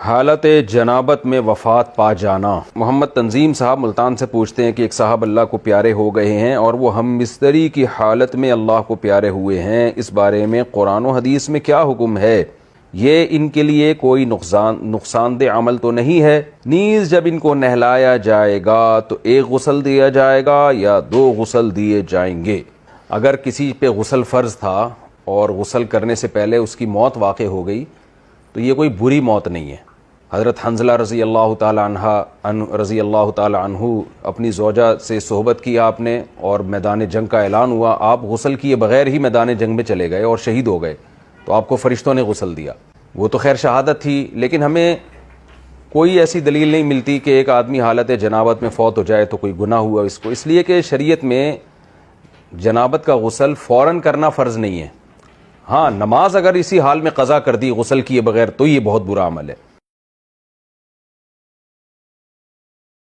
حالت جنابت میں وفات پا جانا۔ محمد تنظیم صاحب ملتان سے پوچھتے ہیں کہ ایک صاحب اللہ کو پیارے ہو گئے ہیں اور وہ ہم بستری کی حالت میں اللہ کو پیارے ہوئے ہیں، اس بارے میں قرآن و حدیث میں کیا حکم ہے؟ یہ ان کے لیے کوئی نقصان دہ عمل تو نہیں ہے؟ نیز جب ان کو نہلایا جائے گا تو ایک غسل دیا جائے گا یا 2 غسل دیے جائیں گے؟ اگر کسی پہ غسل فرض تھا اور غسل کرنے سے پہلے اس کی موت واقع ہو گئی تو یہ کوئی بری موت نہیں ہے۔ حضرت حنظلہ رضی اللہ تعالی عنہ اپنی زوجہ سے صحبت کی آپ نے اور میدان جنگ کا اعلان ہوا، آپ غسل کیے بغیر ہی میدان جنگ میں چلے گئے اور شہید ہو گئے، تو آپ کو فرشتوں نے غسل دیا۔ وہ تو خیر شہادت تھی، لیکن ہمیں کوئی ایسی دلیل نہیں ملتی کہ ایک آدمی حالت جنابت میں فوت ہو جائے تو کوئی گناہ ہوا اس کو، اس لیے کہ شریعت میں جنابت کا غسل فوراً کرنا فرض نہیں ہے۔ ہاں، نماز اگر اسی حال میں قضا کر دی غسل کیے بغیر تو یہ بہت برا عمل ہے۔